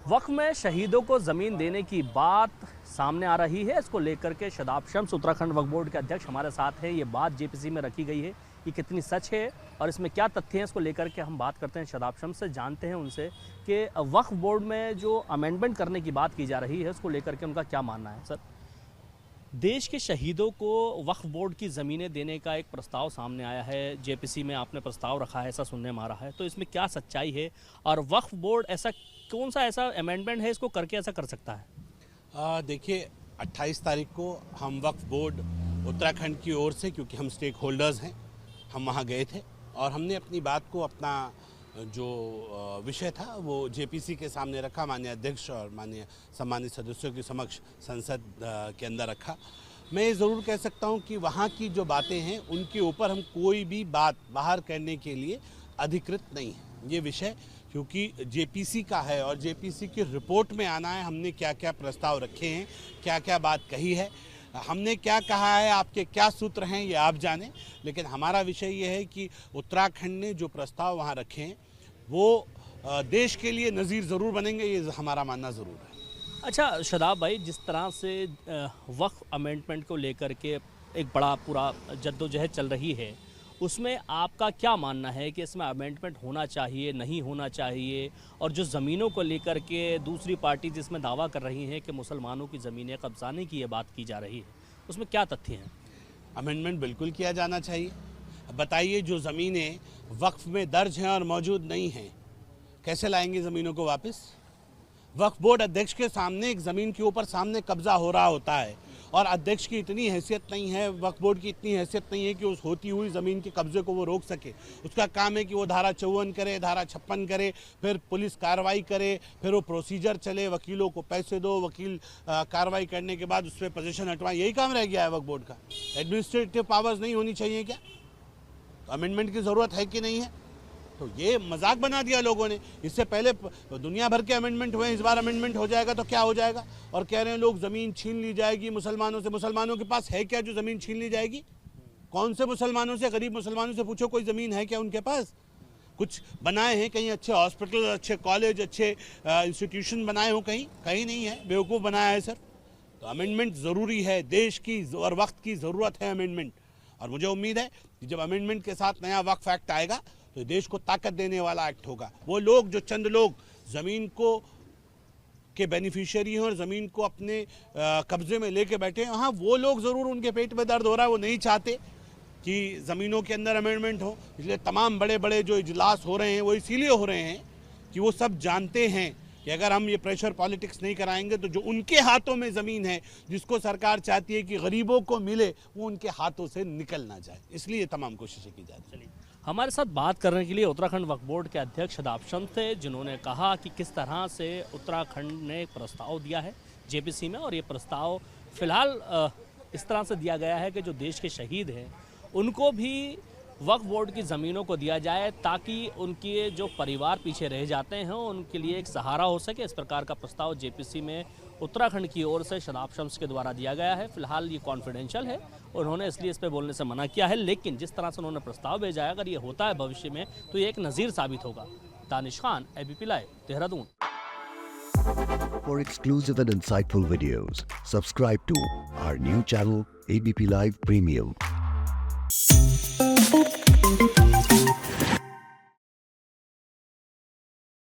वक्फ में शहीदों को ज़मीन देने की बात सामने आ रही है। इसको लेकर के शादाब शम्स उत्तराखंड वक्फ बोर्ड के अध्यक्ष हमारे साथ हैं। ये बात जेपीसी में रखी गई है, ये कितनी सच है और इसमें क्या तथ्य हैं, इसको लेकर के हम बात करते हैं शादाब शम्स से, जानते हैं उनसे कि वक्फ बोर्ड में जो अमेंडमेंट करने की बात की जा रही है उसको लेकर के उनका क्या मानना है। सर, देश के शहीदों को वक्फ बोर्ड की ज़मीनें देने का एक प्रस्ताव सामने आया है, जेपीसी में आपने प्रस्ताव रखा है, ऐसा सुनने में आ रहा है, तो इसमें क्या सच्चाई है और वक्फ बोर्ड ऐसा कौन सा ऐसा अमेंडमेंट है इसको करके ऐसा कर सकता है? देखिए 28 तारीख को हम वक्फ बोर्ड उत्तराखंड की ओर से, क्योंकि हम स्टेक होल्डर्स हैं, हम वहाँ गए थे और हमने अपनी बात को, अपना जो विषय था वो जेपीसी के सामने रखा, माननीय अध्यक्ष और माननीय सम्मानित सदस्यों के समक्ष संसद के अंदर रखा। मैं ये ज़रूर कह सकता हूँ कि वहाँ की जो बातें हैं उनके ऊपर हम कोई भी बात बाहर करने के लिए अधिकृत नहीं है। ये विषय क्योंकि जेपीसी का है और जेपीसी की रिपोर्ट में आना है हमने क्या क्या प्रस्ताव रखे हैं, क्या क्या बात कही है, हमने क्या कहा है, आपके क्या सूत्र हैं ये आप जानें। लेकिन हमारा विषय ये है कि उत्तराखंड ने जो प्रस्ताव वहाँ रखे हैं वो देश के लिए नज़ीर ज़रूर बनेंगे, ये हमारा मानना ज़रूर है। अच्छा शादाब भाई, जिस तरह से वक्फ अमेंडमेंट को लेकर के एक बड़ा पूरा जद्दोजहद चल रही है, उसमें आपका क्या मानना है कि इसमें अमेंडमेंट होना चाहिए, नहीं होना चाहिए? और जो ज़मीनों को लेकर के दूसरी पार्टी जिसमें दावा कर रही है कि मुसलमानों की ज़मीनें कब्जाने की ये बात की जा रही है, उसमें क्या तथ्य हैं? अमेंडमेंट बिल्कुल किया जाना चाहिए। बताइए, जो ज़मीनें वक्फ में दर्ज हैं और मौजूद नहीं हैं, कैसे लाएंगे ज़मीनों को वापस? वक्फ बोर्ड अध्यक्ष के सामने एक ज़मीन के ऊपर सामने कब्ज़ा हो रहा होता है और अध्यक्ष की इतनी हैसियत नहीं है, वक्फ बोर्ड की इतनी हैसियत नहीं है कि उस होती हुई ज़मीन के कब्ज़े को वो रोक सके। उसका काम है कि वो धारा 54 करे, धारा 56 करे, फिर पुलिस कार्रवाई करे, फिर वो प्रोसीजर चले, वकीलों को पैसे दो, वकील कार्रवाई करने के बाद उस पर पोजीशन हटवाएं। यही काम रह गया है वक्फ बोर्ड का। एडमिनिस्ट्रेटिव पावर्स नहीं होनी चाहिए क्या? तो अमेंडमेंट की ज़रूरत है कि नहीं है? तो ये मजाक बना दिया लोगों ने। इससे पहले दुनिया भर के अमेंडमेंट हुए, इस बार अमेंडमेंट हो जाएगा तो क्या हो जाएगा? और कह रहे हैं लोग ज़मीन छीन ली जाएगी मुसलमानों से। मुसलमानों के पास है क्या जो ज़मीन छीन ली जाएगी? कौन से मुसलमानों से? गरीब मुसलमानों से पूछो, कोई ज़मीन है क्या उनके पास? कुछ बनाए हैं कहीं अच्छे हॉस्पिटल, अच्छे कॉलेज, अच्छे इंस्टीट्यूशन बनाए हो कहीं? कहीं नहीं है, बेवकूफ़ बनाया है सर। तो अमेंडमेंट ज़रूरी है, देश की और वक्त की ज़रूरत है अमेंडमेंट। और मुझे उम्मीद है कि जब अमेंडमेंट के साथ नया वक्फ एक्ट आएगा तो देश को ताकत देने वाला एक्ट होगा। वो लोग, जो चंद लोग ज़मीन को के बेनिफिशियरी हैं और ज़मीन को अपने कब्ज़े में लेके बैठे हैं, हाँ वो लोग ज़रूर, उनके पेट में दर्द हो रहा है, वो नहीं चाहते कि ज़मीनों के अंदर अमेंडमेंट हो। इसलिए तमाम बड़े बड़े जो इजलास हो रहे हैं वो इसीलिए हो रहे हैं कि वो सब जानते हैं कि अगर हम ये प्रेशर पॉलिटिक्स नहीं कराएंगे तो जो उनके हाथों में ज़मीन है, जिसको सरकार चाहती है कि गरीबों को मिले, वो उनके हाथों से निकल ना जाए। इसलिए तमाम कोशिशें की जा रही हैं। हमारे साथ बात करने के लिए उत्तराखंड वक्फ बोर्ड के अध्यक्ष शादाब शम्स थे, जिन्होंने कहा कि किस तरह से उत्तराखंड ने एक प्रस्ताव दिया है जेपीसी में, और ये प्रस्ताव फ़िलहाल इस तरह से दिया गया है कि जो देश के शहीद हैं उनको भी वक्फ बोर्ड की ज़मीनों को दिया जाए ताकि उनके जो परिवार पीछे रह जाते हैं उनके लिए एक सहारा हो सके। इस प्रकार का प्रस्ताव जेपीसी में उत्तराखंड की ओर से शादाब शम्स के द्वारा दिया गया है। फिलहाल ये कॉन्फिडेंशियल है, उन्होंने इसलिए इस पर बोलने से मना किया है, लेकिन जिस तरह से उन्होंने प्रस्ताव भेजा है, अगर ये होता है भविष्य में तो ये एक नज़ीर साबित होगा। Danish Khan, ABP live, Dehradun. For exclusive and insightful videos, subscribe to our new channel ABP Live Premium.